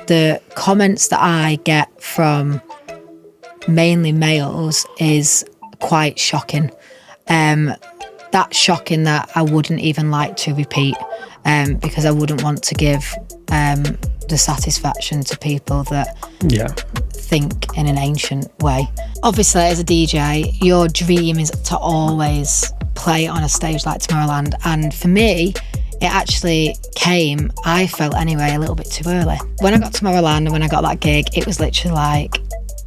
the comments that I get from mainly males is quite shocking. That's shocking that I wouldn't even like to repeat, because I wouldn't want to give the satisfaction to people that think in an ancient way. Obviously, as a DJ, your dream is to always play on a stage like Tomorrowland, and for me, it actually came, I felt anyway, a little bit too early. When I got Tomorrowland and when I got that gig, it was literally like,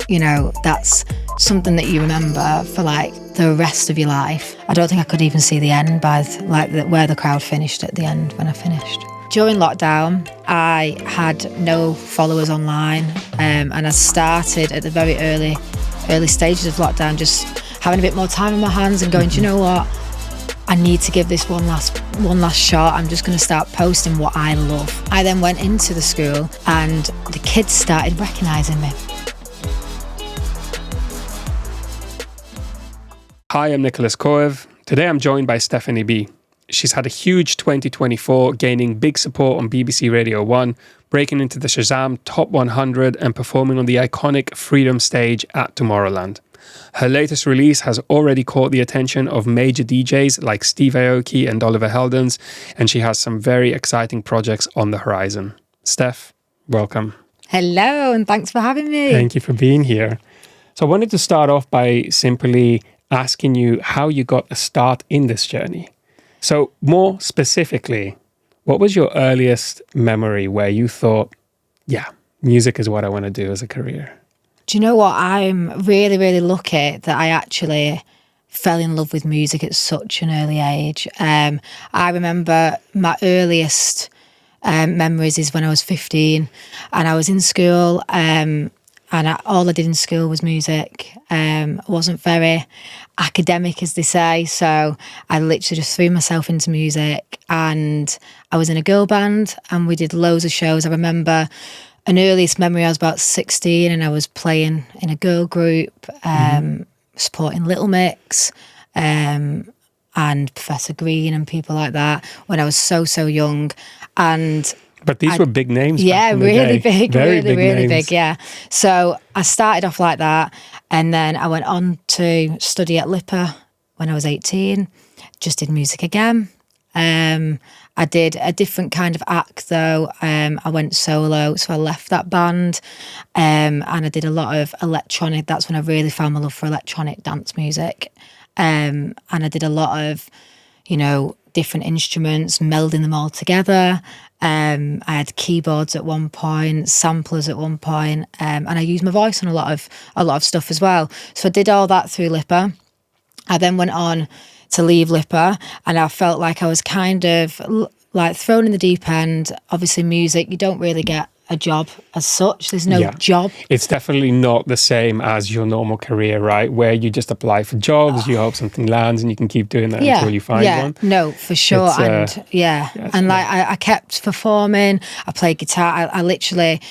you know, that's something that you remember for like the rest of your life. I don't think I could even see the end by where the crowd finished at the end when I finished. During lockdown, I had no followers online, and I started at the very early stages of lockdown, just having a bit more time on my hands and going, do you know what? I need to give this one last shot. I'm just going to start posting what I love. I then went into the school and the kids started recognising me. Hi, I'm Nicholas Koev. Today I'm joined by Stephani B. She's had a huge 2024, gaining big support on BBC Radio 1, breaking into the Shazam Top 100 and performing on the iconic Freedom stage at Tomorrowland. Her latest release has already caught the attention of major DJs like Steve Aoki and Oliver Heldens, and she has some very exciting projects on the horizon. Steph, welcome. Hello, and thanks for having me. Thank you for being here. So I wanted to start off by simply asking you how you got a start in this journey. So more specifically, what was your earliest memory where you thought, yeah, music is what I want to do as a career? Do you know what? I'm really, really lucky that I actually fell in love with music at such an early age. I remember my earliest memories is when I was 15 and I was in school, and all I did in school was music. I wasn't very academic, as they say, so I literally just threw myself into music, and I was in a girl band and we did loads of shows. I remember an earliest memory, I was about 16 and I was playing in a girl group, supporting Little Mix and Professor Green and people like that when I was so young. But these were big names. Yeah, really big, Very really names. big, yeah. So I started off like that, and then I went on to study at LIPA when I was 18, just did music again. I did a different kind of act though. I went solo, so I left that band, and I did a lot of electronic. That's when I really found my love for electronic dance music. And I did a lot of, you know, different instruments, melding them all together. I had keyboards at one point, samplers at one point, and I used my voice on a lot of stuff as well. So I did all that through LIPA. I then went on to leave LIPA, and I felt like I was kind of like thrown in the deep end. Obviously, music, you don't really get a job as such. There's no job. It's definitely not the same as your normal career, right? Where you just apply for jobs, you hope something lands, and you can keep doing that until you find one. No, for sure. I kept performing. I played guitar. I literally,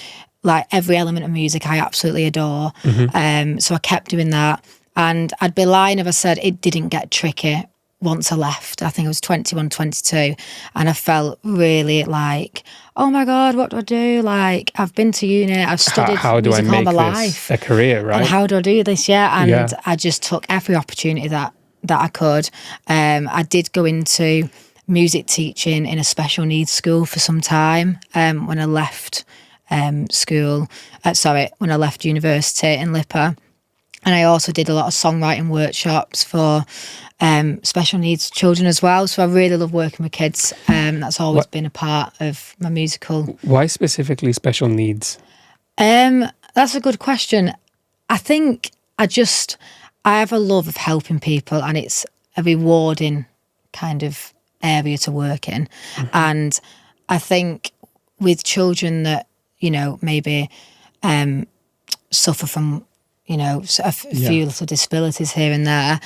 like, every element of music I absolutely adore. So I kept doing that. And I'd be lying if I said it didn't get tricky once I left. I think I was 21, 22, and I felt really like, oh my God, what do I do? Like, I've been to uni, I've studied how do music I all my make life. this a career, right? And how do I do this? And I just took every opportunity that I could. I did go into music teaching in a special needs school for some time when I left when I left university in LIPA. And I also did a lot of songwriting workshops for special needs children as well. So I really love working with kids. That's always been a part of my musical. Why specifically special needs? That's a good question. I think I have a love of helping people, and it's a rewarding kind of area to work in. And I think with children that, you know, maybe suffer from, you know, a few little disabilities here and there,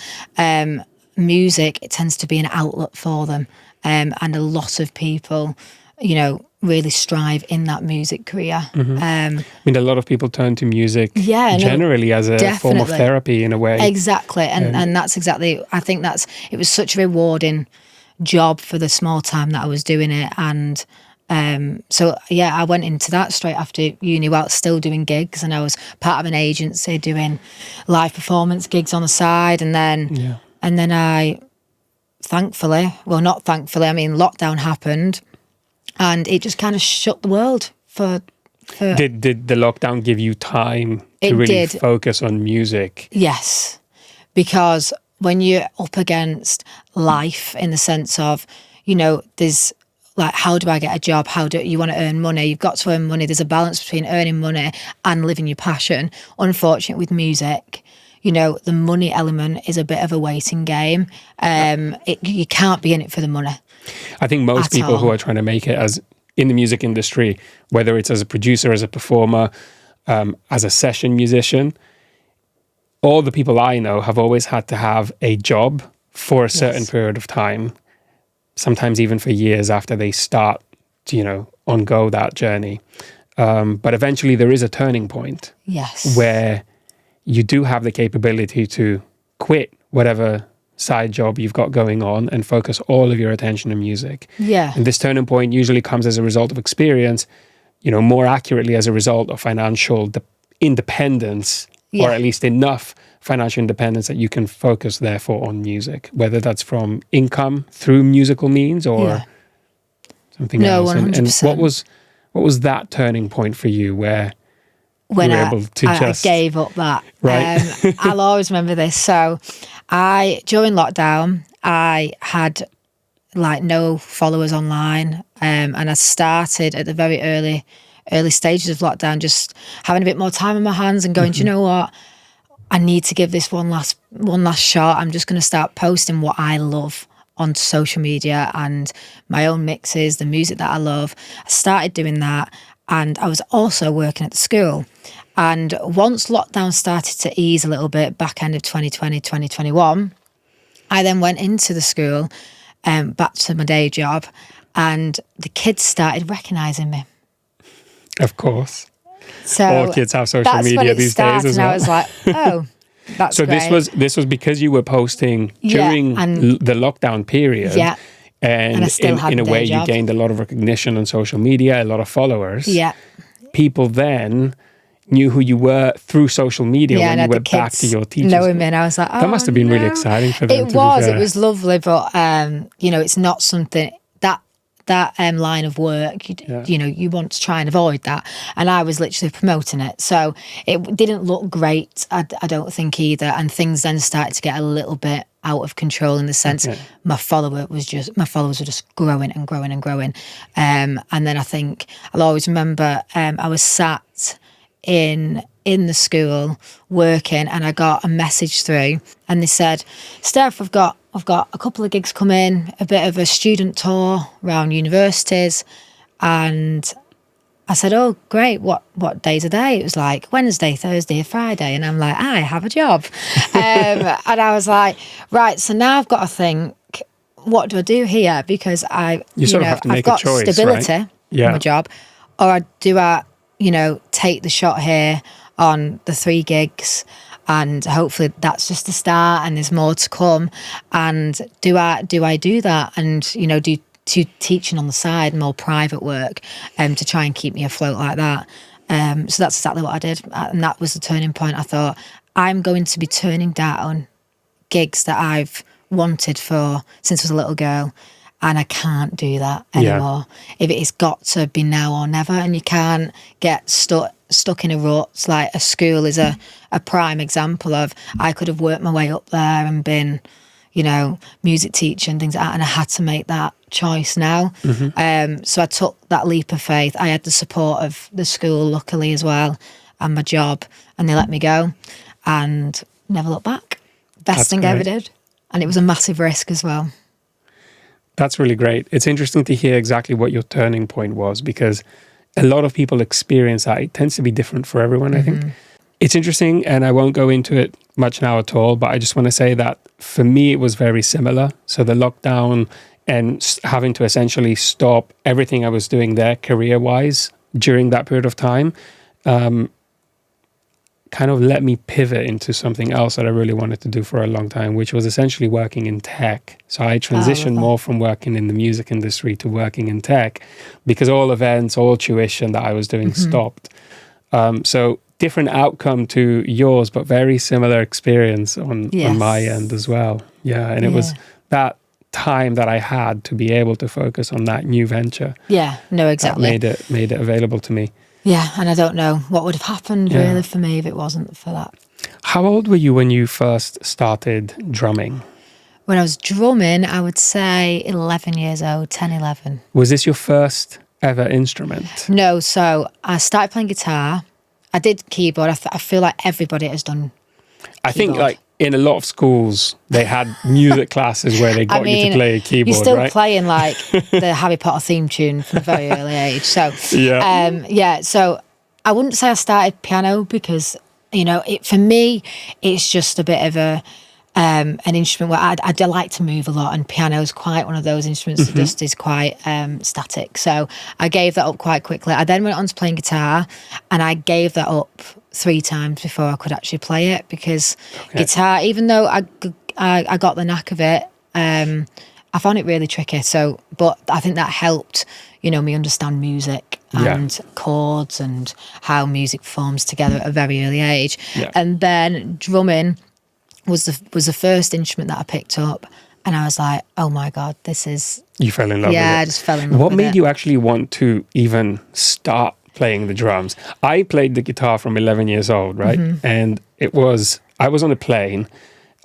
music, it tends to be an outlet for them. And a lot of people, you know, really strive in that music career. I mean, a lot of people turn to music generally as a form of therapy in a way. Exactly. And that's exactly, I think it was such a rewarding job for the small time that I was doing it. And So yeah, I went into that straight after uni while still doing gigs, and I was part of an agency doing live performance gigs on the side, and then I, thankfully, well, not thankfully, I mean, lockdown happened, and it just kind of shut the world for. Did the lockdown give you time to really focus on music? Yes, because when you're up against life in the sense of, you know, there's like, how do I get a job? How do you want to earn money? You've got to earn money. There's a balance between earning money and living your passion. Unfortunately, with music, you know, the money element is a bit of a waiting game. You can't be in it for the money. I think most people who are trying to make it as in the music industry, whether it's as a producer, as a performer, as a session musician, all the people I know have always had to have a job for a certain period of time, sometimes even for years after they start to, you know, go that journey. But eventually there is a turning point. Yes. Where you do have the capability to quit whatever side job you've got going on and focus all of your attention on music. Yeah. And this turning point usually comes as a result of experience, you know, more accurately as a result of financial independence, or at least enough financial independence that you can focus therefore on music, whether that's from income through musical means or something else. 100%. And what was that turning point for you where when you were able to I gave up that. Right. I'll always remember this. So during lockdown, I had like no followers online, and I started at the very early stages of lockdown, just having a bit more time on my hands and going, do you know what? I need to give this one last shot. I'm just going to start posting what I love on social media and my own mixes, the music that I love. I started doing that, and I was also working at the school. And once lockdown started to ease a little bit, back end of 2020, 2021, I then went into the school, back to my day job, and the kids started recognising me. Of course. So all kids have social media these days as well. And I was like, oh, that's so great. this was because you were posting during the lockdown period. Yeah. And I still in a way you gained a lot of recognition on social media, a lot of followers. Yeah. People then knew who you were through social media when you went back to your teachers. Knowing me, and I was like, oh, that must have been really exciting for them. It was lovely, but you know, it's not something that line of work, you know, you want to try and avoid that. And I was literally promoting it. So it didn't look great, I don't think either. And things then started to get a little bit out of control in the sense my followers were just growing and growing and growing. And then I think I'll always remember I was sat in the school working, and I got a message through, and they said, Steph, I've got a couple of gigs coming, a bit of a student tour around universities. And I said, oh, great, what days are they? It was like Wednesday, Thursday, Friday. And I'm like, I have a job. And I was like, right, so now I've got to think, what do I do here? Because I've got stability in my job. Or do I, you know, take the shot here on the 3 gigs, and hopefully that's just the start and there's more to come. And do I do that, and, you know, do teaching on the side, more private work, to try and keep me afloat like that. So that's exactly what I did, and that was the turning point. I thought, I'm going to be turning down gigs that I've wanted for since I was a little girl, and I can't do that anymore. If it's got to be now or never, and you can't get stuck in a rut. Like a school is a prime example of, I could have worked my way up there and been, you know, music teacher and things like that, and I had to make that choice now. So I took that leap of faith. I had the support of the school, luckily, as well, and my job, and they let me go and never looked back. Best thing I ever did. And it was a massive risk as well. That's really great. It's interesting to hear exactly what your turning point was, because a lot of people experience that. It tends to be different for everyone, I think. It's interesting, and I won't go into it much now at all, but I just want to say that for me, it was very similar. So the lockdown and having to essentially stop everything I was doing there career-wise during that period of time kind of let me pivot into something else that I really wanted to do for a long time, which was essentially working in tech. So I transitioned more from working in the music industry to working in tech because all events, all tuition that I was doing stopped. So different outcome to yours, but very similar experience on my end as well. Yeah, and it was that time that I had to be able to focus on that new venture. Yeah, no, exactly. That made it available to me. Yeah, and I don't know what would have happened really for me if it wasn't for that. How old were you when you first started drumming? When I was drumming, I would say 11 years old, 10, 11. Was this your first ever instrument? No, so I started playing guitar. I did keyboard. I feel like everybody has done keyboard. I think like in a lot of schools, they had music classes where they got you to play a keyboard, you're still right? playing like the Harry Potter theme tune from a very early age. So, so I wouldn't say I started piano because, you know, for me, it's just a bit of an instrument where I do like to move a lot, and piano is quite one of those instruments that just is quite static. So I gave that up quite quickly. I then went on to playing guitar, and I gave that up 3 times before I could actually play it because guitar, even though I got the knack of it, I found it really tricky. So, but I think that helped, you know, me understand music and chords and how music forms together at a very early age. Yeah. And then drumming was the first instrument that I picked up, and I was like, oh my God, this is... You fell in love with it? Yeah, I just fell in love with it. What made you actually want to even start playing the drums? I played the guitar from 11 years old, right? And I was on a plane.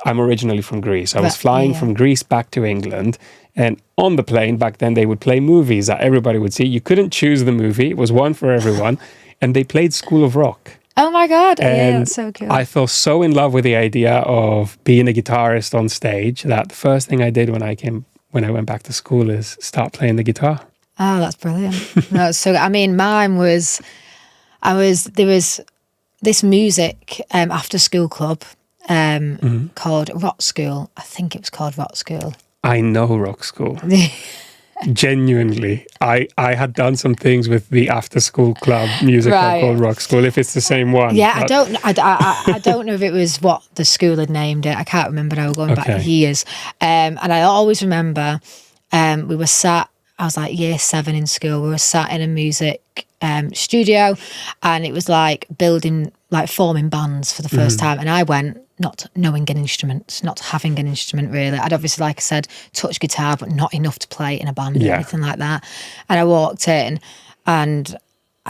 I'm originally from Greece. I was flying from Greece back to England, and on the plane back then they would play movies that everybody would see. You couldn't choose the movie. It was one for everyone. And they played School of Rock. Oh my God, and yeah, that's so cool. I fell so in love with the idea of being a guitarist on stage that the first thing I did when I went back to school is start playing the guitar. Oh, that's brilliant. I mean, mine was, there was this music after school club called Rock School. I think it was called Rock School. I know Rock School. Genuinely, I had done some things with the after school club music club called Rock School, if it's the same one. Yeah, I don't know if it was what the school had named it. I can't remember now, going back years. And I always remember we were sat, I was like year 7 in school, we were sat in a music studio, and it was like forming bands for the first time, and I went not knowing an instrument, not having an instrument really. I'd obviously, like I said, touch guitar, but not enough to play in a band or anything like that. And I walked in, and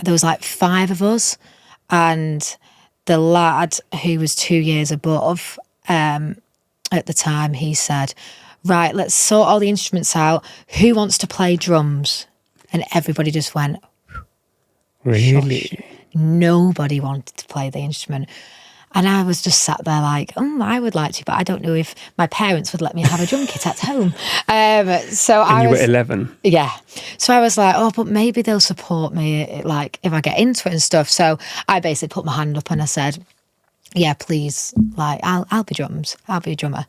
there was like 5 of us, and the lad who was 2 years above at the time, he said, right, let's sort all the instruments out. Who wants to play drums? And everybody just went, really? Shush. Nobody wanted to play the instrument. And I was just sat there like, I would like to, but I don't know if my parents would let me have a drum kit at home. You were 11? Yeah. So I was like, but maybe they'll support me, like, if I get into it and stuff. So I basically put my hand up and I said, yeah, please, like, I'll be drums. I'll be a drummer.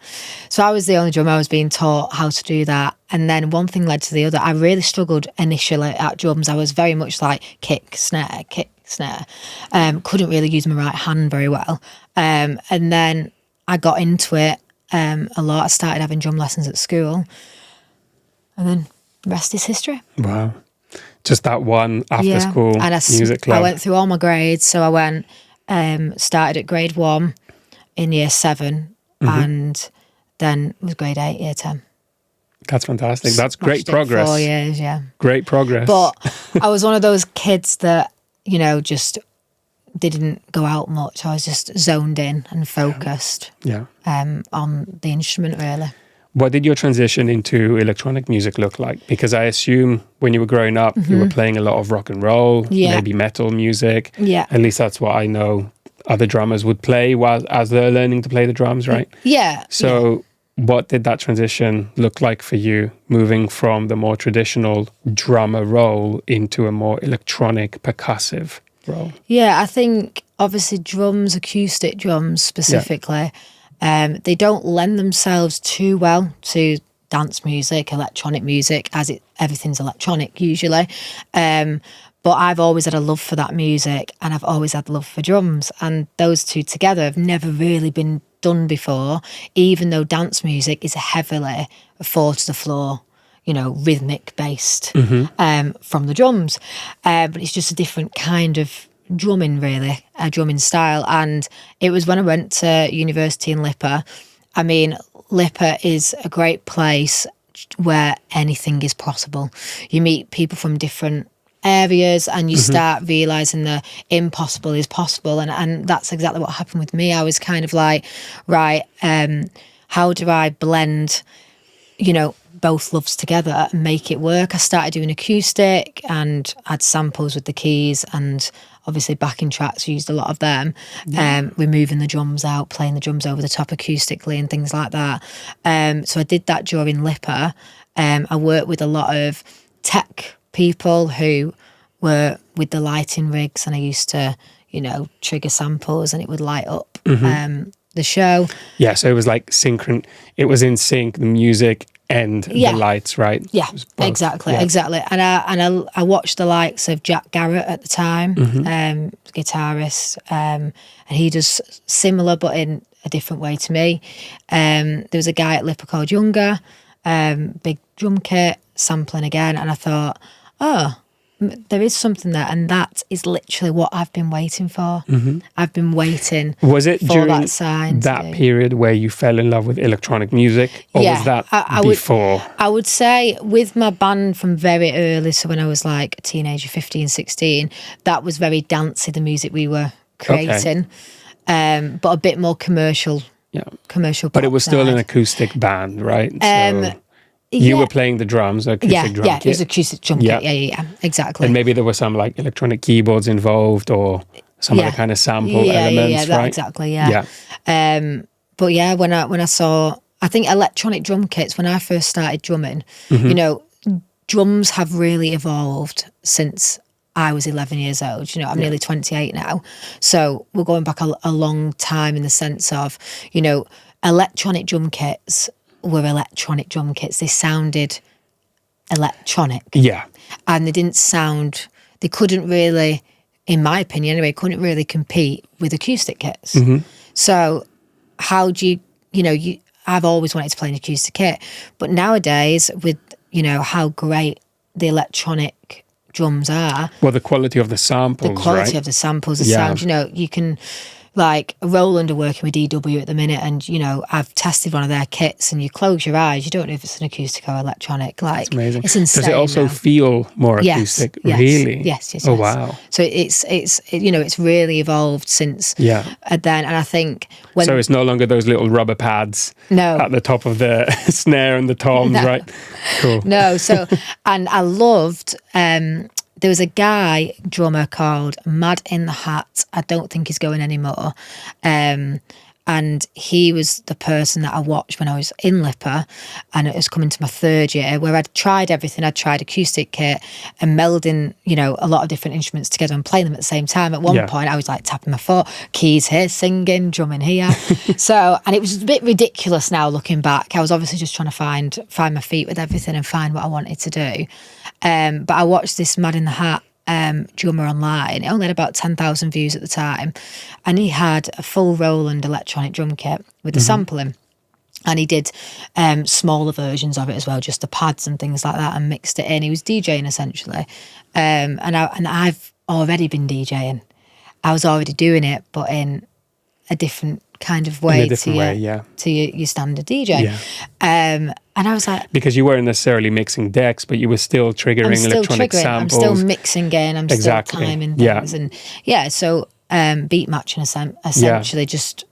So I was the only drummer. I was being taught how to do that. And then one thing led to the other. I really struggled initially at drums. I was very much like kick, snare. Couldn't really use my right hand very well. And then I got into it a lot. I started having drum lessons at school. And then the rest is history. Wow. Just that one after school music club. I went through all my grades. So I went... started at grade 1 in year 7 and then was grade 8, year 10. That's fantastic. That's great progress. 4 years, yeah. Great progress. But I was one of those kids that, you know, just didn't go out much. I was just zoned in and focused on the instrument, really. What did your transition into electronic music look like? Because I assume when you were growing up, you were playing a lot of rock and roll, maybe metal music. Yeah. At least that's what I know other drummers would play as they're learning to play the drums, right? Yeah. So what did that transition look like for you, moving from the more traditional drummer role into a more electronic, percussive role? Yeah, I think obviously drums, acoustic drums specifically, they don't lend themselves too well to dance music, electronic music, as everything's electronic usually. But But I've always had a love for that music, and I've always had love for drums, and those two together have never really been done before, even though dance music is heavily four to the floor, rhythmic based from the drums. But it's just a different kind of drumming, really, a drumming style. And it was when I went to university in Lippe. I mean, Lippe is a great place where anything is possible. You meet people from different areas and you start realising the impossible is possible. And that's exactly what happened with me. I was kind of like, right, how do I blend, both loves together and make it work? I started doing acoustic and had samples with the keys, and obviously backing tracks, used a lot of them, removing the drums out, playing the drums over the top acoustically and things like that. So I did that during Lippe. I worked with a lot of tech people who were with the lighting rigs, and I used to, trigger samples and it would light up the show. Yeah, so it was like it was in sync, the music and the lights, right? Yeah, exactly. And I watched the likes of Jack Garrett at the time, guitarist, and he does similar but in a different way to me. There was a guy at Lippe called Younger, big drum kit, sampling again, and I thought, there is something there, and that is literally what I've been waiting for. I've been waiting was it for during that sign. That period where you fell in love with electronic music, or was that before? I would say with my band from very early, so when I was like a teenager, 15, 16, that was very dancey, the music we were creating, but a bit more commercial. Yeah, commercial. But it was still an acoustic band, right? You were playing the drums, acoustic drum kit. It was acoustic drum kit. Yeah, exactly. And maybe there were some like electronic keyboards involved, or some other kind of sample elements, right? Exactly. Yeah. But yeah, when I saw, I think electronic drum kits, when I first started drumming, drums have really evolved since I was 11 years old. I'm nearly 28 now, so we're going back a long time in the sense of, electronic drum kits were electronic drum kits. They sounded electronic. Yeah. And they couldn't really, in my opinion anyway, couldn't really compete with acoustic kits. So how do I've always wanted to play an acoustic kit, but nowadays with, how great the electronic drums are. Well, the quality of the samples, the sound, you can... Like Roland are working with EW at the minute, and I've tested one of their kits, and you close your eyes, you don't know if it's an acoustic or electronic. Like, it's amazing. It's insane. Does it also feel more acoustic? Yes, really? Yes. Oh wow! So it's really evolved since then, and I think so it's no longer those little rubber pads at the top of the snare and the toms, right? Cool. No, so and I loved. There was a guy, drummer called Mad in the Hat. I don't think he's going anymore. And he was the person that I watched when I was in Lippe, and it was coming to my third year, where I'd tried everything. I'd tried acoustic kit and melding, a lot of different instruments together and playing them at the same time. At one point, I was like tapping my foot, keys here, singing, drumming here. And it was a bit ridiculous now looking back. I was obviously just trying to find my feet with everything and find what I wanted to do. But I watched this Mad in the Hat drummer online. It only had about 10,000 views at the time, and he had a full Roland electronic drum kit with the sampling, and he did smaller versions of it as well, just the pads and things like that, and mixed it in. He was DJing essentially, and I've already been DJing. I was already doing it, but in a different kind of way to your standard DJ. And I was like... Because you weren't necessarily mixing decks, but you were still triggering electronic samples. I'm still mixing in, I'm still timing things. And so beat matching essentially just,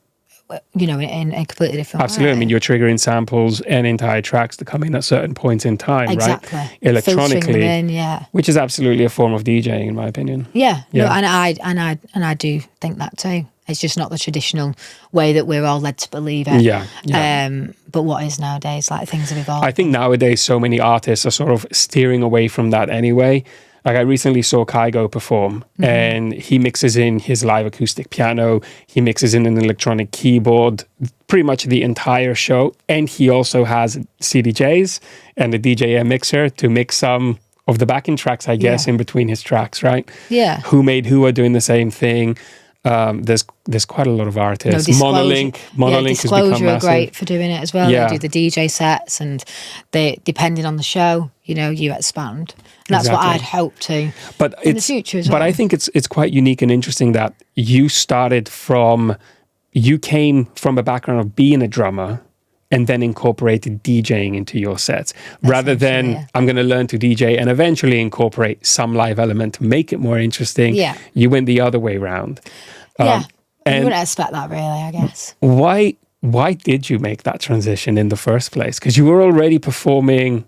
in a completely different way. Absolutely. I mean, you're triggering samples and entire tracks to come in at certain points in time, right? Electronically. Which is absolutely a form of DJing, in my opinion. Yeah. No, and I do think that too. It's just not the traditional way that we're all led to believe it. But what is nowadays, like, things have evolved. I think nowadays so many artists are sort of steering away from that anyway. Like, I recently saw Kygo perform, and he mixes in his live acoustic piano, he mixes in an electronic keyboard, pretty much the entire show, and he also has CDJs and a DJM mixer to mix some of the backing tracks, I guess, in between his tracks, right? Yeah. Who made who are doing the same thing. There's quite a lot of artists. Monolink has become Disclosure are massive. great for doing it as well. Yeah. They do the DJ sets, and they, depending on the show, you expand. And that's what I'd hope to in the future as well. But I think it's quite unique and interesting that you came from a background of being a drummer and then incorporated DJing into your sets, rather than I'm going to learn to DJ and eventually incorporate some live element to make it more interesting. Yeah. You went the other way around. And you and wouldn't expect that, really, I guess. Why did you make that transition in the first place? Because you were already performing,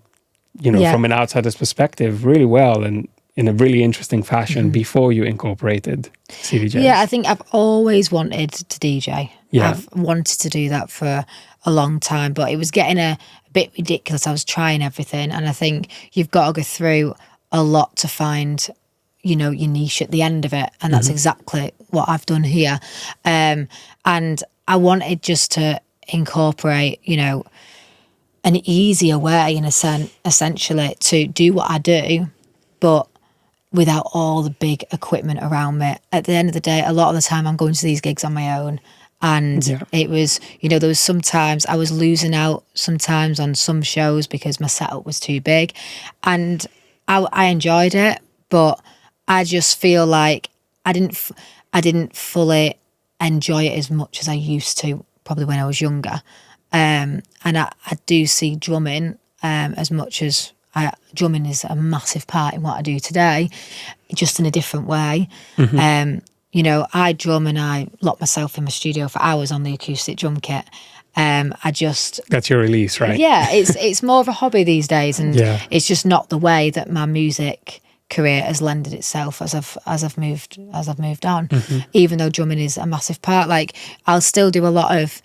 from an outsider's perspective, really well and in a really interesting fashion before you incorporated CDJs. Yeah, I think I've always wanted to DJ. Yeah. I've wanted to do that for a long time, but it was getting a bit ridiculous. I was trying everything, and I think you've got to go through a lot to find, your niche at the end of it, and that's exactly what I've done here. And I wanted just to incorporate, an easier way, in a sense, essentially, to do what I do, but without all the big equipment around me. At the end of the day, a lot of the time I'm going to these gigs on my own. And it was, there was sometimes I was losing out sometimes on some shows because my setup was too big. And I enjoyed it, but I just feel like I didn't fully enjoy it as much as I used to, probably when I was younger. And I do see drumming as much as drumming is a massive part in what I do today, just in a different way. I drum and I lock myself in my studio for hours on the acoustic drum kit. That's your release, right? Yeah, it's more of a hobby these days, and it's just not the way that my music career has lended itself as I've moved on. Even though drumming is a massive part, like I'll still do a lot of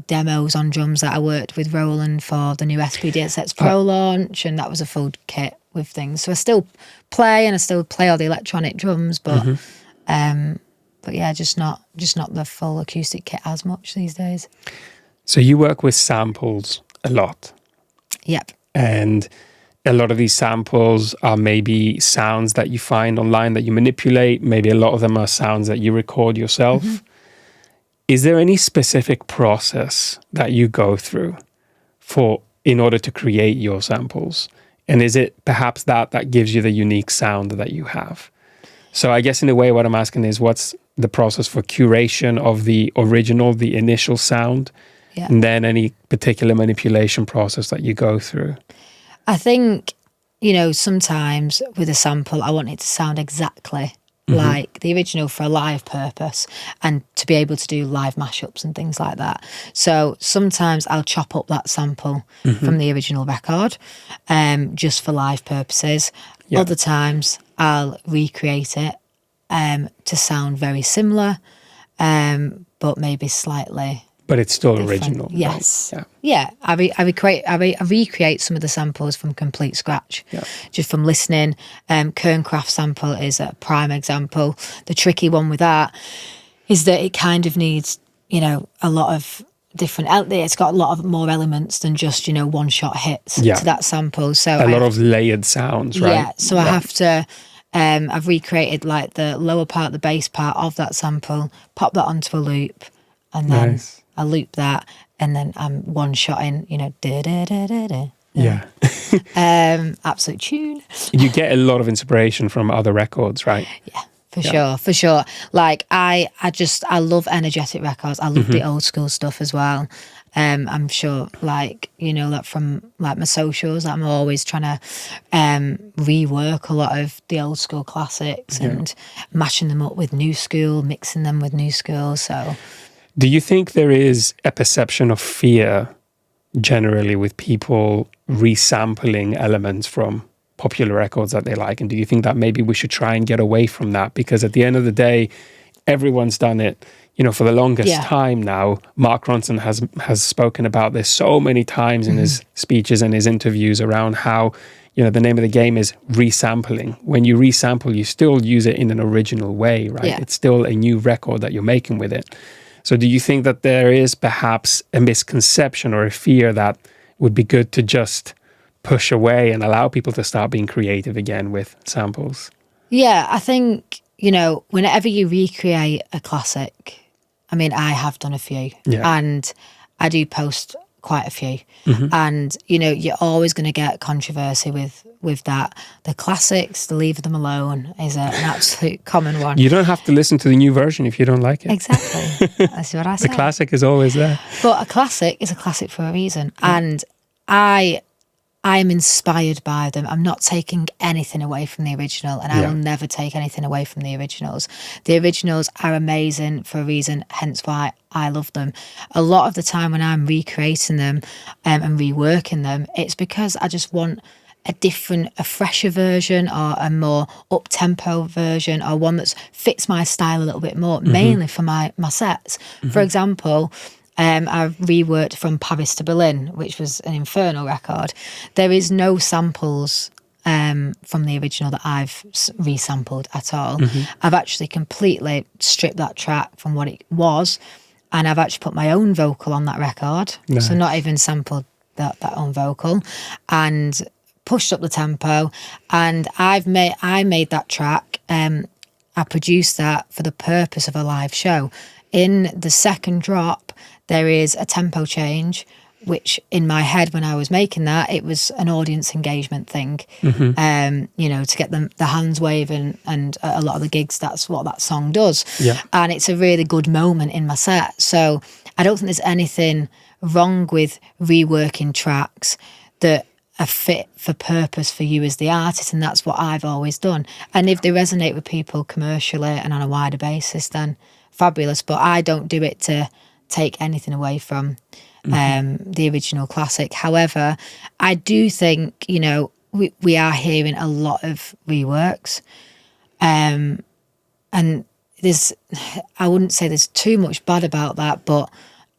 demos on drums that I worked with Roland for the new SPDSX Pro launch, and that was a full kit with things. So I still play, and I still play all the electronic drums, but yeah, just not the full acoustic kit as much these days. So you work with samples a lot. Yep. And a lot of these samples are maybe sounds that you find online that you manipulate. Maybe a lot of them are sounds that you record yourself. Is there any specific process that you go through in order to create your samples? And is it perhaps that gives you the unique sound that you have? So I guess in a way what I'm asking is, what's the process for curation of the original, the initial sound, and then any particular manipulation process that you go through? I think, sometimes with a sample, I want it to sound exactly like the original for a live purpose, and to be able to do live mashups and things like that. So sometimes I'll chop up that sample from the original record just for live purposes. Other times I'll recreate it to sound very similar, but maybe slightly. But it's still different. Original. Yes. Right? Yeah. I recreate some of the samples from complete scratch, just from listening. Kerncraft sample is a prime example. The tricky one with that is that it kind of needs, a lot of different. It's got a lot of more elements than just one shot hits to that sample. So a lot of layered sounds, right? Yeah. So I have to. I've recreated like the lower part, the bass part of that sample, pop that onto a loop, and then I loop that, and then I'm one-shotting, da-da-da-da-da. Yeah. Absolute tune. You get a lot of inspiration from other records, right? Yeah, for sure. Like, I love energetic records. I love the old school stuff as well. I'm sure, like from like my socials, I'm always trying to rework a lot of the old school classics and mashing them up with new school, mixing them with new school. So, do you think there is a perception of fear generally with people resampling elements from popular records that they like? And do you think that maybe we should try and get away from that? Because at the end of the day, everyone's done it, for the longest time now. Mark Ronson has spoken about this so many times in his speeches and his interviews around how, the name of the game is resampling. When you resample, you still use it in an original way, right? Yeah. It's still a new record that you're making with it. So do you think that there is perhaps a misconception or a fear that would be good to just push away and allow people to start being creative again with samples? Yeah, I think, whenever you recreate a classic, I mean, I have done a few, and I do post quite a few, and you're always going to get controversy with that. The classics, the leave them alone, is an absolute common one. You don't have to listen to the new version if you don't like it. Exactly, that's what I say. The classic is always there. But a classic is a classic for a reason, and I am inspired by them. I'm not taking anything away from the original, and I will never take anything away from the originals. The originals are amazing for a reason, hence why I love them. A lot of the time when I'm recreating them and reworking them, it's because I just want a fresher version, or a more up-tempo version, or one that fits my style a little bit more, mainly for my sets. For example, I reworked From Paris to Berlin, which was an infernal record. There is no samples from the original that I've resampled at all. I've actually completely stripped that track from what it was, and I've actually put my own vocal on that record. Nice. So not even sampled that own vocal, and pushed up the tempo. And I made that track. I produced that for the purpose of a live show. In the second drop, there is a tempo change, which in my head when I was making that, it was an audience engagement thing, to get the hands waving, and a lot of the gigs, that's what that song does. Yeah. And it's a really good moment in my set. So I don't think there's anything wrong with reworking tracks that are fit for purpose for you as the artist, and that's what I've always done. And if they resonate with people commercially and on a wider basis, then fabulous. But I don't do it to take anything away from the original classic. However, I do think, we are hearing a lot of reworks. And there's, I wouldn't say there's too much bad about that, but,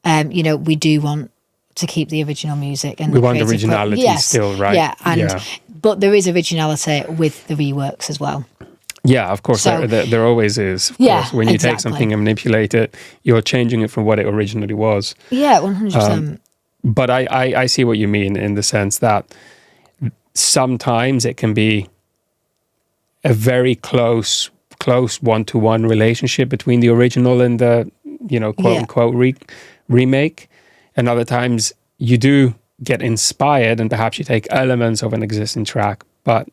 we do want to keep the original music. And we want originality still, right? Yeah, but there is originality with the reworks as well. Yeah, of course, so, there always is. Of course. When you take something and manipulate it, you're changing it from what it originally was. Yeah, 100%. But I see what you mean, in the sense that sometimes it can be a very close one-to-one relationship between the original and the, quote-unquote remake. And other times you do get inspired, and perhaps you take elements of an existing track, but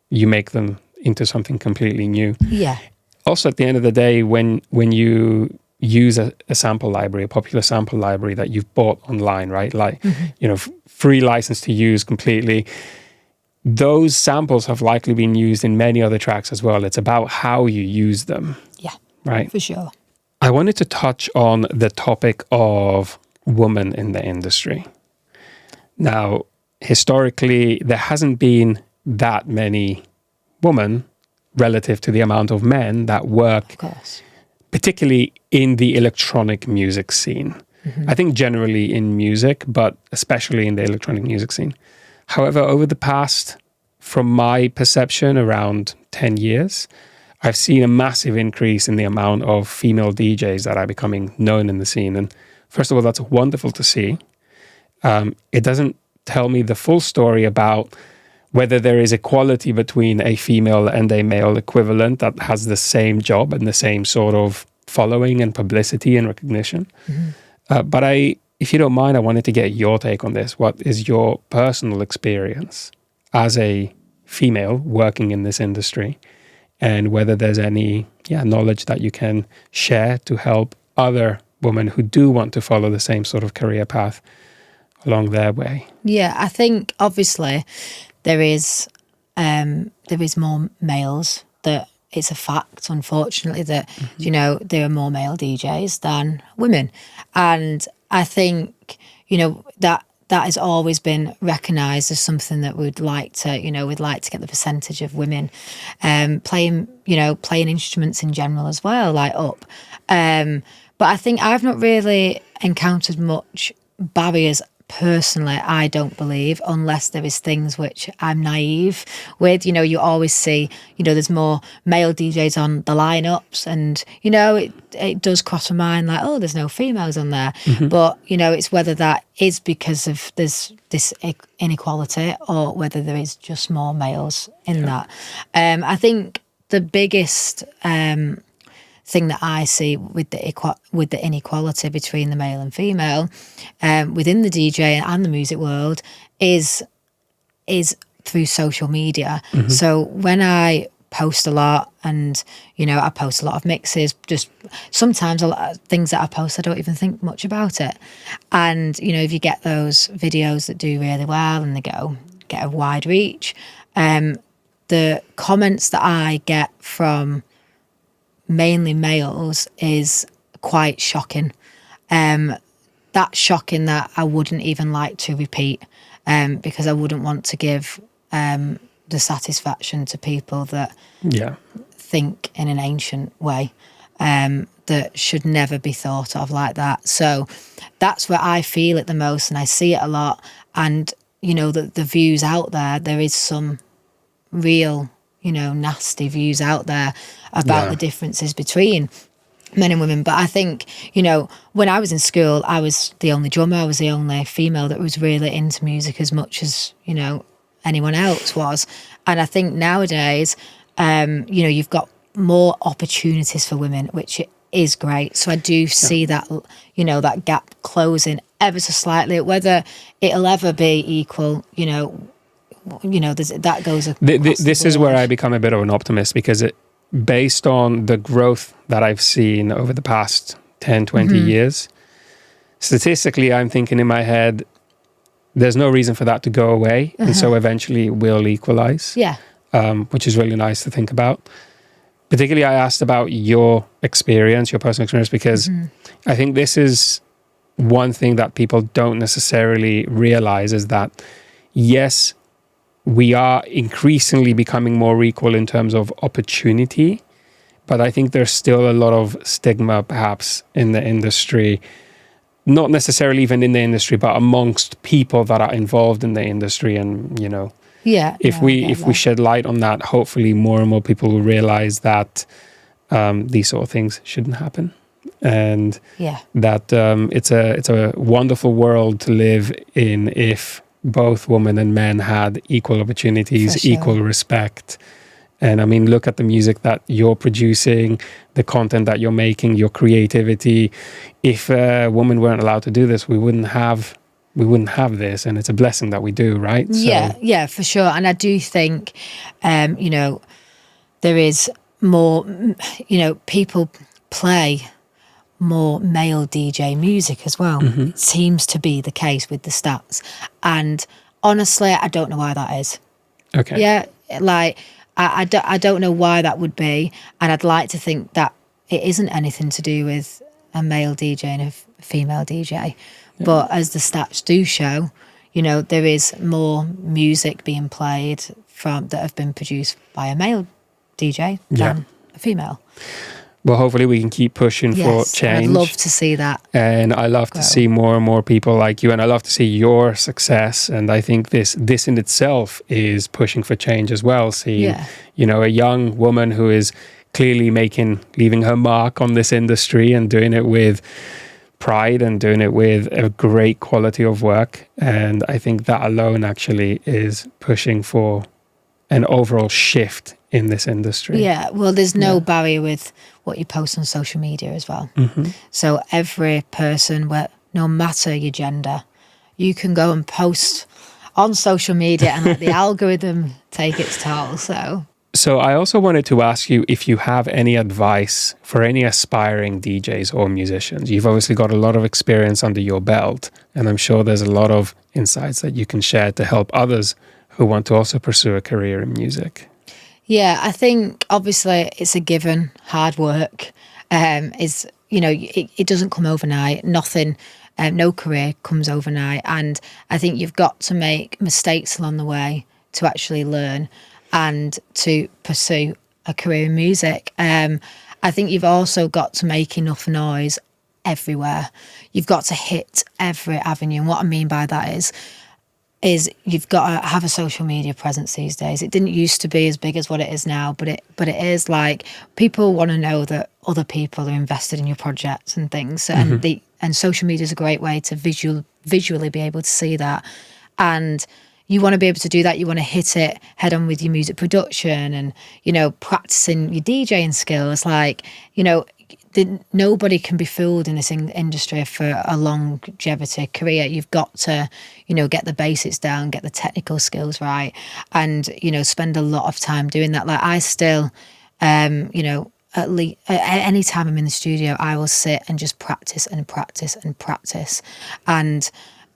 you make them into something completely new. Yeah. Also, at the end of the day, when you use a sample library, a popular sample library that you've bought online, right? Like, free license to use completely. Those samples have likely been used in many other tracks as well. It's about how you use them. Yeah. Right? For sure. I wanted to touch on the topic of women in the industry. Now, historically, there hasn't been that many women relative to the amount of men that work, particularly in the electronic music scene. I think generally in music, but especially in the electronic music scene. However, over the past, from my perception, around 10 years, I've seen a massive increase in the amount of female DJs that are becoming known in the scene. And first of all, that's wonderful to see. It doesn't tell me the full story about whether there is equality between a female and a male equivalent that has the same job and the same sort of following and publicity and recognition. But if you don't mind, I wanted to get your take on this. What is your personal experience as a female working in this industry, and whether there's any knowledge that you can share to help other women who do want to follow the same sort of career path along their way? Yeah, I think obviously there is more males. That it's a fact, unfortunately, that there are more male DJs than women, and I think that has always been recognised as something that we'd like to get the percentage of women playing instruments in general as well, like up. But I think I've not really encountered much barriers personally, I don't believe, unless there is things which I'm naive with. You know, you always see, you know, there's more male DJs on the lineups, and you know, it does cross my mind like, oh, there's no females on there. But you know, it's whether that is because of there's this inequality, or whether there is just more males in that. I think the biggest thing that I see with the inequality between the male and female within the DJ and the music world is through social media. So when I post a lot, and you know, I post a lot of mixes, just sometimes a lot of things that I post I don't even think much about it, and you know, if you get those videos that do really well and they get a wide reach, the comments that I get from mainly males is quite shocking. That's shocking that I wouldn't even like to repeat, because I wouldn't want to give the satisfaction to people that think in an ancient way, that should never be thought of like that. So that's where I feel it the most, and I see it a lot. And you know, the views out there is some real, you know, nasty views out there about the differences between men and women. But I think, you know, when I was in school, I was the only drummer, I was the only female that was really into music as much as, you know, anyone else was. And I think nowadays, you know, you've got more opportunities for women, which is great. So I do see that, you know, that gap closing ever so slightly. Whether it'll ever be equal, you know, that goes across this is where I become a bit of an optimist, because based on the growth that I've seen over the past 10, 20 years, statistically, I'm thinking in my head, there's no reason for that to go away. And so eventually we'll equalize, which is really nice to think about. Particularly, I asked about your experience, your personal experience, because I think this is one thing that people don't necessarily realize, is that, yes, we are increasingly becoming more equal in terms of opportunity, but I think there's still a lot of stigma perhaps in the industry, not necessarily even in the industry, but amongst people that are involved in the industry. And, you know, if we shed light on that, hopefully more and more people will realize that these sort of things shouldn't happen. And that it's a wonderful world to live in if both women and men had equal opportunities, equal respect. And I mean, look at the music that you're producing, the content that you're making, your creativity. If women weren't allowed to do this, we wouldn't have this, and it's a blessing that we do, right? Yeah, for sure. And I do think, you know, there is more, you know, people play more male DJ music as well. It seems to be the case with the stats. And honestly, I don't know why that is. Okay. Yeah, like, I don't know why that would be. And I'd like to think that it isn't anything to do with a male DJ and a female DJ. But as the stats do show, you know, there is more music being played that have been produced by a male DJ than a female. Well, hopefully we can keep pushing for change. I'd love to see that. And I love to see more and more people like you, and I love to see your success. And I think this in itself is pushing for change as well. Seeing, you know, a young woman who is clearly leaving her mark on this industry and doing it with pride and doing it with a great quality of work. And I think that alone actually is pushing for an overall shift in this industry. Yeah, well, there's no barrier with what you post on social media as well. So every person, no matter your gender, you can go and post on social media and let the algorithm take its toll. So I also wanted to ask you if you have any advice for any aspiring DJs or musicians. You've obviously got a lot of experience under your belt, and I'm sure there's a lot of insights that you can share to help others who want to also pursue a career in music. Yeah, I think obviously it's a given. Hard work is, you know, it doesn't come overnight. Nothing, no career comes overnight. And I think you've got to make mistakes along the way to actually learn and to pursue a career in music. I think you've also got to make enough noise everywhere. You've got to hit every avenue. And what I mean by that is you've got to have a social media presence these days. It didn't used to be as big as what it is now, but it is like people want to know that other people are invested in your projects and things. And social media is a great way to visually be able to see that. And you want to be able to do that. You want to hit it head on with your music production and, you know, practicing your DJing skills. Like, you know, nobody can be fooled in this industry for a longevity career. You've got to, you know, get the basics down, get the technical skills right, and, you know, spend a lot of time doing that. Like I still, you know, at least any time I'm in the studio, I will sit and just practice and practice and practice, and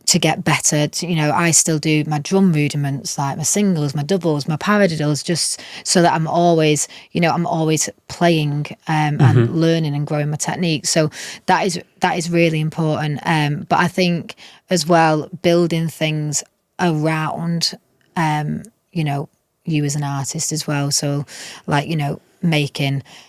to get better. You know, I still do my drum rudiments, like my singles, my doubles, my paradiddles, just so that I'm always, you know, I'm always playing and learning and growing my technique. So that is really important. But I think as well, building things around, you know, you as an artist as well. So like, you know,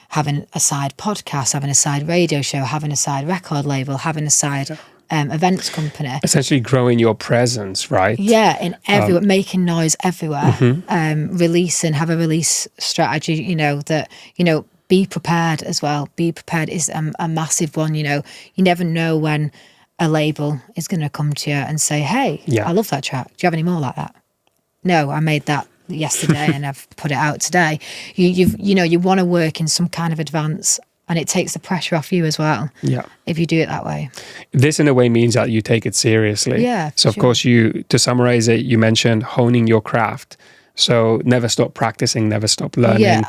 having a side podcast, having a side radio show, having a side record label, having a side events company. Essentially growing your presence, right? Yeah, in everywhere, making noise everywhere, have a release strategy, you know, that, you know, be prepared as well. Be prepared is a massive one, you know. You never know when a label is going to come to you and say, hey, I love that track. Do you have any more like that? No, I made that yesterday and I've put it out today. You know, you want to work in some kind of advance, and it takes the pressure off you as well. Yeah. If you do it that way. This in a way means that you take it seriously. Yeah. So of course to summarize it, you mentioned honing your craft. So never stop practicing, never stop learning.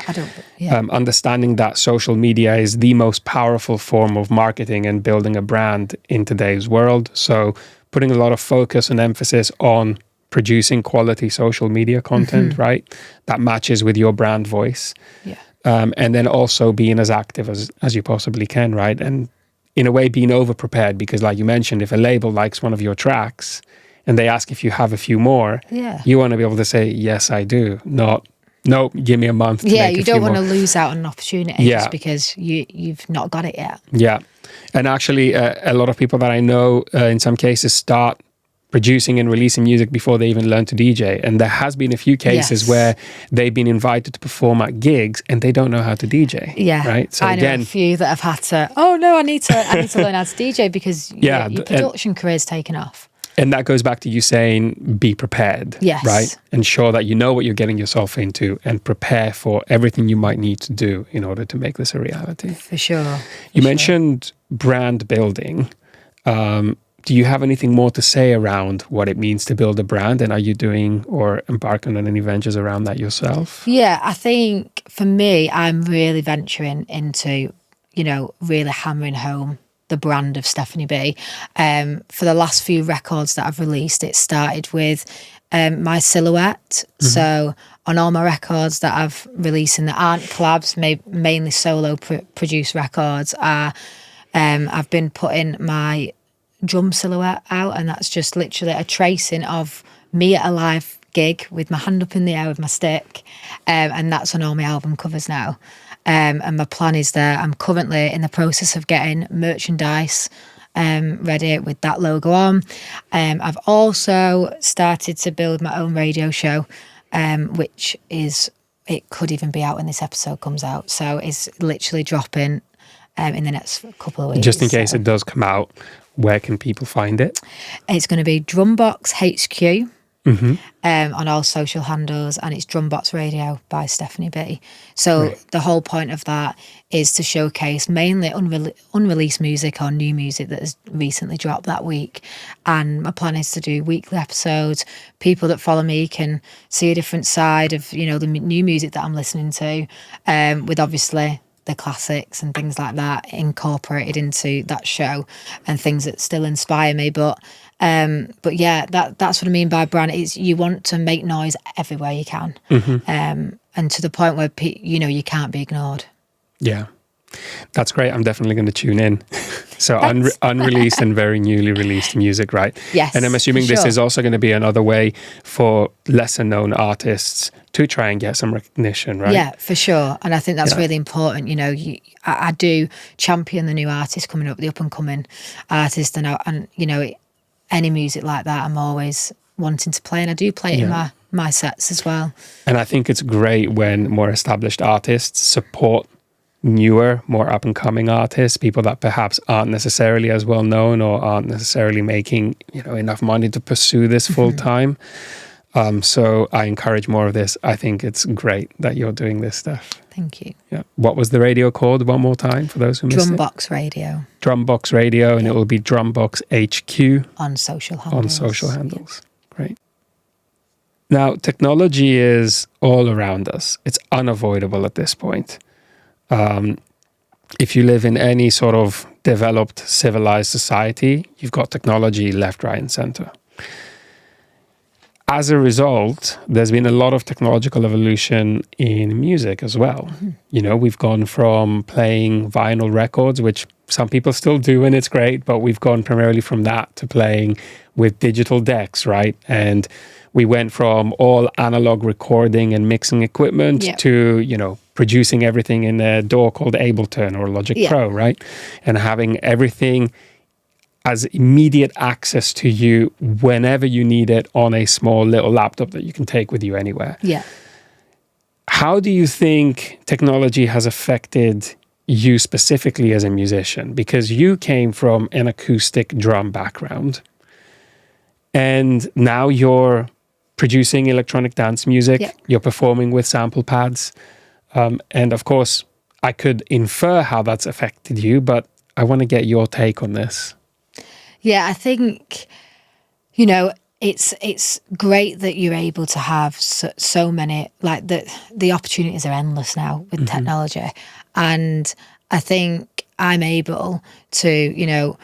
Understanding that social media is the most powerful form of marketing and building a brand in today's world. So putting a lot of focus and emphasis on producing quality social media content, right? That matches with your brand voice. Yeah. And then also being as active as you possibly can, right? And in a way being over-prepared, because like you mentioned, if a label likes one of your tracks and they ask if you have a few more, you want to be able to say, yes, I do. Not, nope, give me a month to make a few more. You don't want to lose out on an opportunity just because you've not got it yet. Yeah. And actually, a lot of people that I know, in some cases, start producing and releasing music before they even learn to DJ. And there has been a few cases where they've been invited to perform at gigs and they don't know how to DJ. Yeah. Right. So I know a few that have had to, I need to learn how to DJ because your production career's taken off. And that goes back to you saying, be prepared. Yes. Right. Ensure that you know what you're getting yourself into and prepare for everything you might need to do in order to make this a reality. For sure. You mentioned brand building. Do you have anything more to say around what it means to build a brand? And are you doing or embarking on any ventures around that yourself? Yeah, I think for me, I'm really venturing into, you know, really hammering home the brand of Stephani B. For the last few records that I've released, it started with my silhouette. So on all my records that I've released and that aren't collabs, mainly solo produced records, I've been putting my drum silhouette out, and that's just literally a tracing of me at a live gig with my hand up in the air with my stick, and that's on all my album covers now. And my plan is that I'm currently in the process of getting merchandise ready with that logo on. I've also started to build my own radio show, which it could even be out when this episode comes out, so it's literally dropping in the next couple of weeks. Just in case it does come out, where can people find it? It's going to be Drumbox HQ on all social handles, and it's Drumbox Radio by Stephani B. So the whole point of that is to showcase mainly unreleased music or new music that has recently dropped that week. And my plan is to do weekly episodes. People that follow me can see a different side of, you know, the new music that I'm listening to, with obviously the classics and things like that incorporated into that show and things that still inspire me. But yeah, that's what I mean by brand. Is you want to make noise everywhere you can, and to the point where you know you can't be ignored. Yeah, that's great. I'm definitely going to tune in. So Thanks. unreleased and very newly released music, right? Yes, And I'm assuming for this sure. is also going to be another way for lesser known artists to try and get some recognition, right? Yeah, for sure. And I think that's Yeah. really important. I do champion the new artists coming up, the up and coming artists, and any music like that, I'm always wanting to play, and I do play it in my sets as well. And I think it's great when more established artists support newer, more up and coming artists, people that perhaps aren't necessarily as well known or aren't necessarily making enough money to pursue this full time. So I encourage more of this. I think it's great that you're doing this stuff. Thank you. Yeah. What was the radio called one more time for those who missed it? Drumbox Radio Drumbox Radio, and it will be Drumbox HQ on social handles. Great. Now, technology is all around us. It's unavoidable at this point. If you live in any sort of developed, civilized society, you've got technology left, right, and center. As a result, there's been a lot of technological evolution in music as well. We've gone from playing vinyl records, which some people still do, and it's great, but we've gone primarily from that to playing with digital decks, right? And we went from all analog recording and mixing equipment to, producing everything in a DAW called Ableton or Logic Pro, right? And having everything as immediate access to you whenever you need it on a small little laptop that you can take with you anywhere. Yeah. How do you think technology has affected you specifically as a musician? Because you came from an acoustic drum background and now you're producing electronic dance music, you're performing with sample pads. And of course, I could infer how that's affected you, but I want to get your take on this. Yeah, I think, it's great that you're able to have so many, like the opportunities are endless now with technology. And I think I'm able to,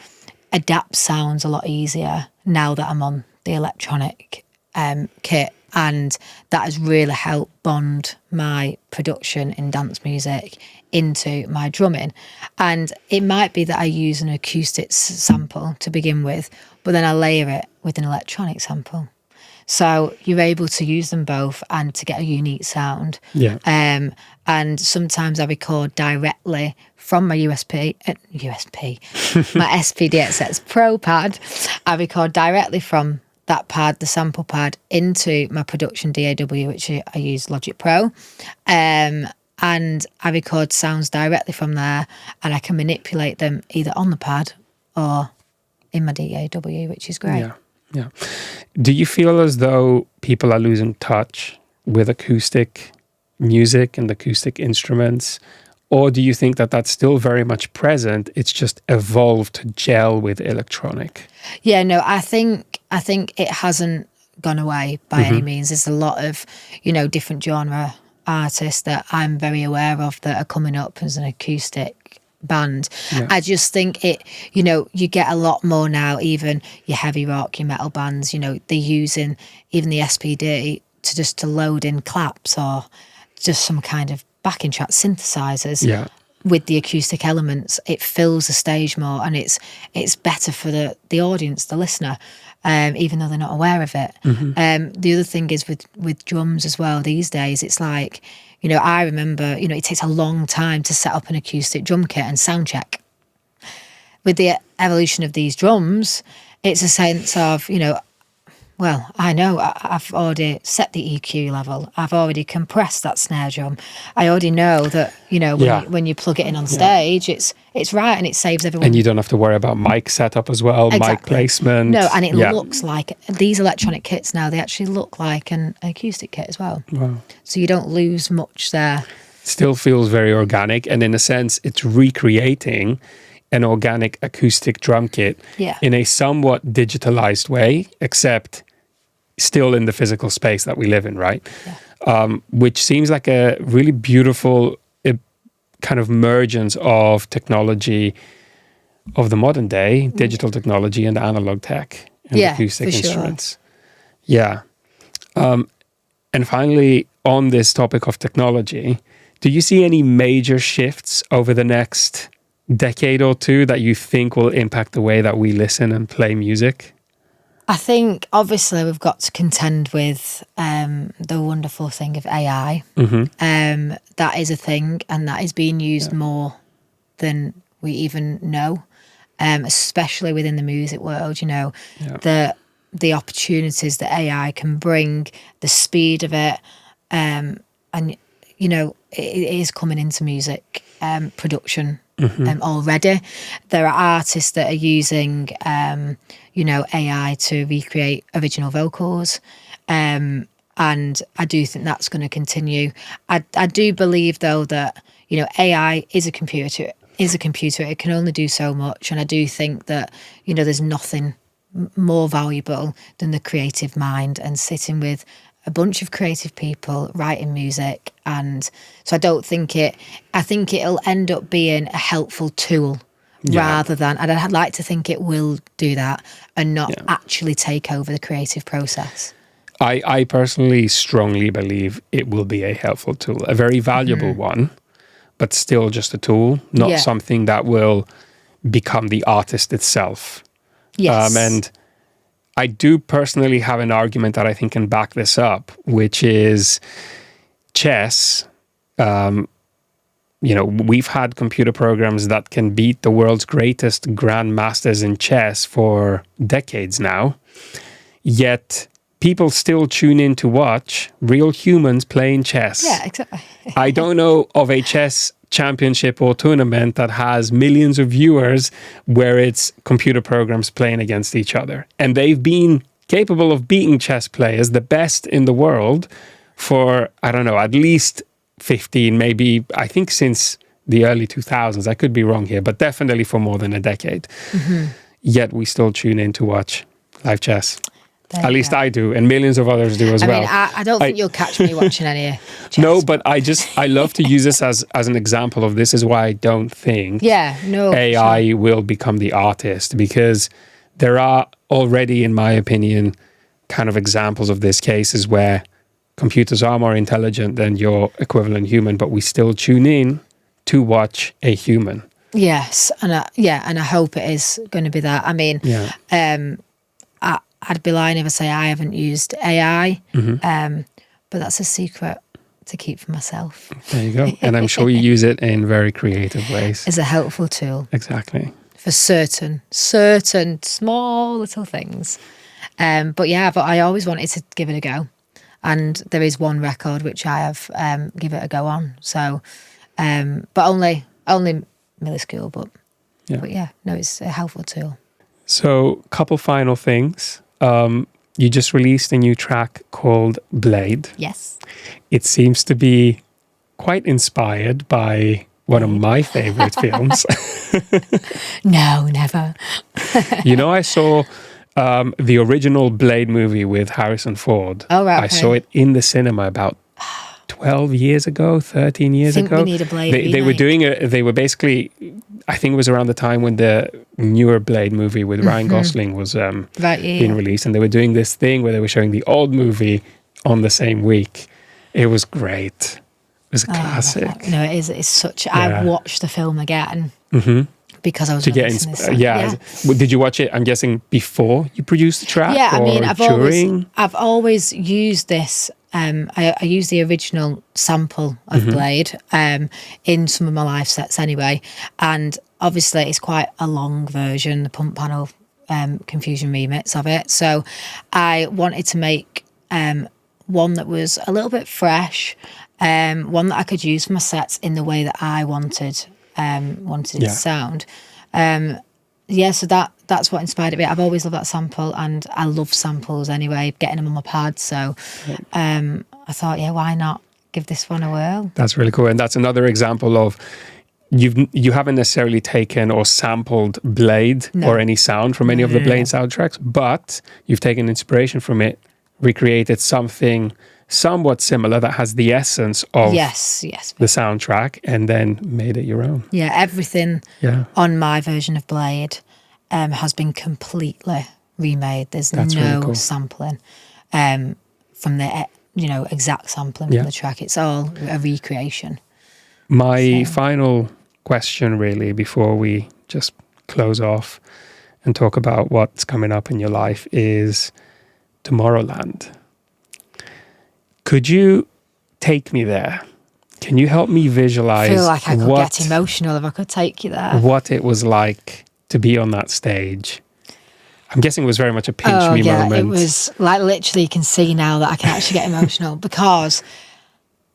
adapt sounds a lot easier now that I'm on the electronic kit. And that has really helped bond my production in dance music into my drumming. And it might be that I use an acoustic sample to begin with, but then I layer it with an electronic sample. So you're able to use them both and to get a unique sound. Yeah. And sometimes I record directly from my my SPDXX Pro pad. I record directly from that pad, the sample pad, into my production DAW, which I use Logic Pro. And I record sounds directly from there, and I can manipulate them either on the pad or in my DAW, which is great. Yeah. Do you feel as though people are losing touch with acoustic music and acoustic instruments? Or do you think that that's still very much present? It's just evolved to gel with electronic? Yeah, no, I think it hasn't gone away by any means. There's a lot of, different genre artists that I'm very aware of that are coming up as an acoustic band. Yeah. I just think you get a lot more now, even your heavy rock, your metal bands, they're using even the SPD to load in claps or just some kind of backing track synthesizers. Yeah. With the acoustic elements, it fills the stage more, and it's better for the audience, the listener, even though they're not aware of it. The other thing is with drums as well. These days, it's like, I remember, it takes a long time to set up an acoustic drum kit and sound check. With the evolution of these drums, it's a sense of, well, I know I've already set the EQ level. I've already compressed that snare drum. I already know that, when you plug it in on stage, it's right and it saves everyone. And you don't have to worry about mic setup as well, mic placement. No, and it looks like these electronic kits now, they actually look like an acoustic kit as well. Wow. So you don't lose much there. Still feels very organic, and in a sense, it's recreating an organic acoustic drum kit in a somewhat digitalized way, except still in the physical space that we live in, right? Yeah. Which seems like a really beautiful kind of mergence of technology of the modern day, digital technology and analog tech and acoustic instruments. Sure. Yeah. And finally, on this topic of technology, do you see any major shifts over the next decade or two that you think will impact the way that we listen and play music? I think obviously we've got to contend with the wonderful thing of AI. That is a thing, and that is being used more than we even know, especially within the music world. You know, the opportunities that AI can bring, the speed of it, and you know, it is coming into music production. Already there are artists that are using you know, AI to recreate original vocals, and I do think that's going to continue. I do believe though that, you know, AI is a computer. It can only do so much, and I do think that, you know, there's nothing more valuable than the creative mind and sitting with a bunch of creative people writing music. And so I think it'll end up being a helpful tool rather than, and I'd like to think it will do that and not actually take over the creative process. I personally strongly believe it will be a helpful tool, a very valuable one, but still just a tool, not something that will become the artist itself. Yes. And I do personally have an argument that I think can back this up, which is chess. You know, we've had computer programs that can beat the world's greatest grandmasters in chess for decades now, yet people still tune in to watch real humans playing chess. Yeah, exactly. I don't know of a chess championship or tournament that has millions of viewers where it's computer programs playing against each other. And they've been capable of beating chess players, the best in the world, for, I don't know, at least 15, maybe, I think since the early 2000s. I could be wrong here, but definitely for more than a decade. Yet we still tune in to watch live chess. At least I do, and millions of others do as well. I mean, I don't think you'll catch me watching any chess. No, but I love to use this as an example of this is why I don't think AI will become the artist, because there are already, in my opinion, kind of examples of this cases where computers are more intelligent than your equivalent human, but we still tune in to watch a human. Yes, and I hope it is going to be that. I mean, I'd be lying if I say I haven't used AI, but that's a secret to keep for myself. There you go. And I'm sure you use it in very creative ways. As a helpful tool. Exactly. For certain small little things. But yeah, but I always wanted to give it a go. And there is one record which I have give it a go on. So, but only minuscule, but yeah, no, it's a helpful tool. So, couple final things. You just released a new track called Blade. Yes. It seems to be quite inspired by one of my favorite films. No, never. You know, I saw the original Blade movie with Harrison Ford. Oh, right. I saw it in the cinema about 12 years ago, 13 years ago. We need a Blade they were doing it. They were basically, I think it was around the time when the newer Blade movie with Ryan Gosling was being released. And they were doing this thing where they were showing the old movie on the same week. It was great. It was a classic. No, it is. It's such. I watched the film again because I was to get Did you watch it? I'm guessing before you produced the track. Yeah, I mean, during? I've always used this. I use the original sample of Blade in some of my live sets anyway, and obviously it's quite a long version, the Pump Panel Confusion remix of it. So I wanted to make one that was a little bit fresh, one that I could use for my sets in the way that I wanted it to sound. So that's what inspired it. I've always loved that sample, and I love samples anyway, getting them on my pad. So I thought, why not give this one a whirl? That's really cool. And that's another example of you haven't necessarily taken or sampled Blade or any sound from any of the Blade soundtracks, but you've taken inspiration from it, recreated something somewhat similar that has the essence of the soundtrack, and then made it your own. Yeah, everything on my version of Blade has been completely remade. There's no really cool sampling from the exact sampling from the track. It's all a recreation. My final question really before we just close off and talk about what's coming up in your life is Tomorrowland. Could you take me there? Can you help me visualize? I feel like I could get emotional if I could take you there. What it was like to be on that stage. I'm guessing it was very much a pinch me moment. It was like literally you can see now that I can actually get emotional because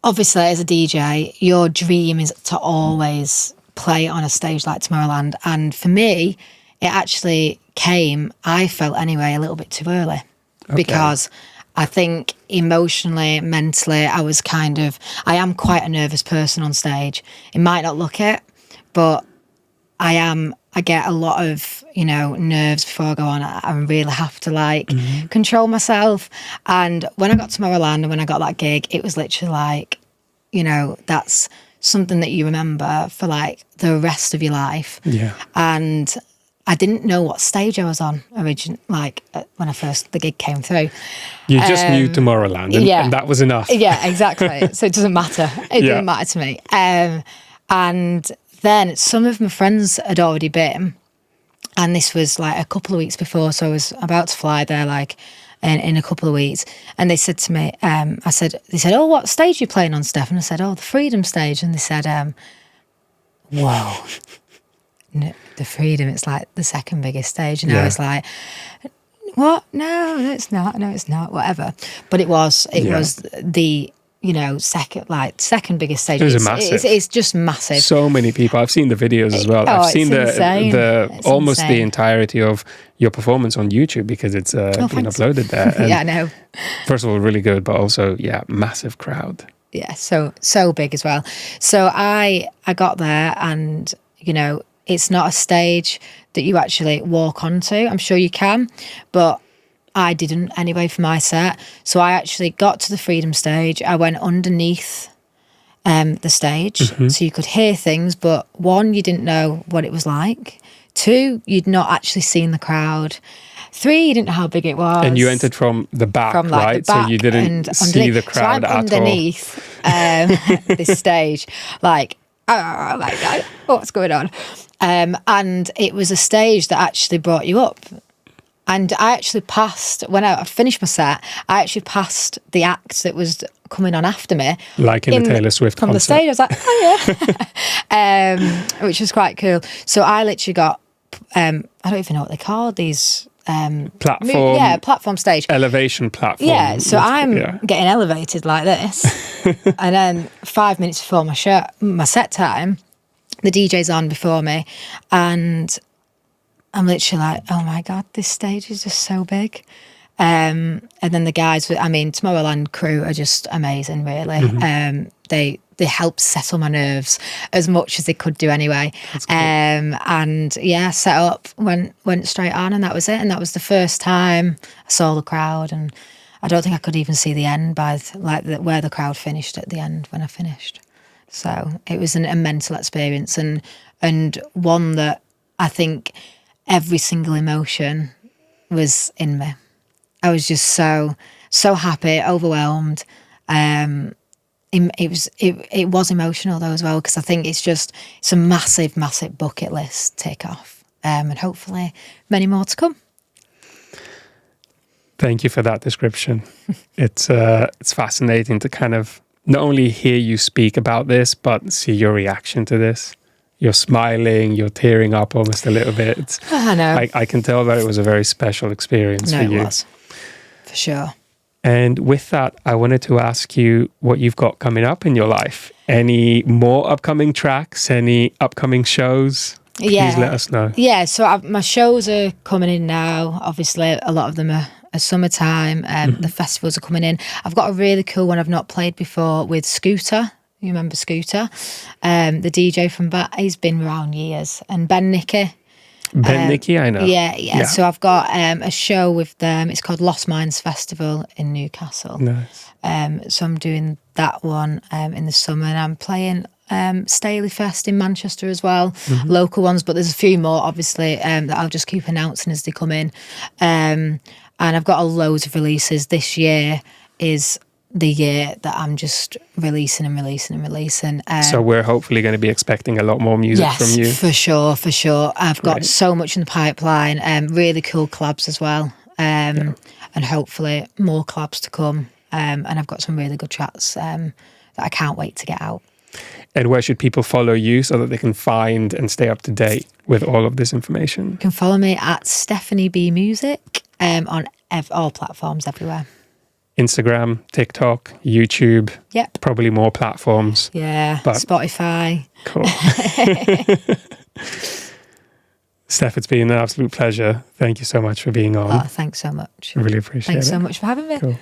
obviously as a DJ, your dream is to always play on a stage like Tomorrowland. And for me, it actually came, I felt anyway, a little bit too early because I think emotionally, mentally, I am quite a nervous person on stage. It might not look it, but I get a lot of, nerves before I go on. I really have to control myself. And when I got to Tomorrowland and when I got that gig, it was literally like, that's something that you remember for like the rest of your life. Yeah. And I didn't know what stage I was on originally, when the gig came through. You just knew Tomorrowland and that was enough. Yeah, exactly. So it doesn't matter. It didn't matter to me. And then some of my friends had already been, and this was like a couple of weeks before, so I was about to fly there in a couple of weeks, and they said to me, they said, oh, what stage are you playing on, Steph? And I said, oh, the Freedom stage. And they said, whoa, no, the Freedom, it's like the second biggest stage. And I was like, what? No, it's not, whatever. But it was the second biggest stage. It was massive. It's just massive. So many people. I've seen the videos as well. I've seen the almost the entirety of your performance on YouTube because it's been uploaded there. And yeah, I know. First of all, really good, but also, massive crowd. Yeah, so big as well. So I got there and, it's not a stage that you actually walk onto. I'm sure you can, but I didn't anyway for my set. So I actually got to the Freedom stage. I went underneath the stage so you could hear things, but one, you didn't know what it was like. Two, you'd not actually seen the crowd. Three, you didn't know how big it was. And you entered from the back, right? So you didn't see the crowd at all. So I'm underneath this stage, what's going on? And it was a stage that actually brought you up. And I actually passed, when I finished my set, I actually passed the act that was coming on after me. Like in the Taylor Swift concert. From the stage, I was like, oh yeah. Which was quite cool. So I literally got, I don't even know what they call these. Platform. Platform stage. Elevation platform. Yeah, so I'm getting elevated like this. And then 5 minutes before my set time, the DJ's on before me. And I'm literally like, oh my God, this stage is just so big. And then the guys, Tomorrowland crew are just amazing, really. They helped settle my nerves as much as they could do anyway. And set up, went straight on, and that was it. And that was the first time I saw the crowd, and I don't think I could even see the end where the crowd finished at the end when I finished. So it was a mental experience and one that I think every single emotion was in me. I was just so happy, overwhelmed. It was emotional though as well, because I think it's a massive, massive bucket list tick off, and hopefully many more to come. Thank you for that description. It's fascinating to kind of not only hear you speak about this, but see your reaction to this. You're smiling, you're tearing up almost a little bit. I know. I can tell that it was a very special experience for you. It was, for sure. And with that, I wanted to ask you what you've got coming up in your life. Any more upcoming tracks? Any upcoming shows? Please let us know. Yeah, so my shows are coming in now. Obviously, a lot of them are summertime. The festivals are coming in. I've got a really cool one I've not played before with Scooter. You remember Scooter? The DJ from he's been around years. And Ben Nicky. Nicky, I know. Yeah. So I've got a show with them. It's called Lost Minds Festival in Newcastle. Nice. So I'm doing that one in the summer, and I'm playing Staley Fest in Manchester as well, local ones, but there's a few more obviously that I'll just keep announcing as they come in. And I've got loads of releases. This year is the year that I'm just releasing and releasing and releasing. So we're hopefully going to be expecting a lot more music from you. Yes, for sure. I've got so much in the pipeline, really cool collabs as well, and hopefully more collabs to come. And I've got some really good tracks that I can't wait to get out. And where should people follow you so that they can find and stay up to date with all of this information? You can follow me at Stephani B Music on all platforms everywhere. Instagram, TikTok, YouTube. Yep. Probably more platforms. Yeah. But Spotify. Cool. Steph, it's been an absolute pleasure. Thank you so much for being on. Oh, thanks so much. I really appreciate it. Thanks so much for having me. Cool.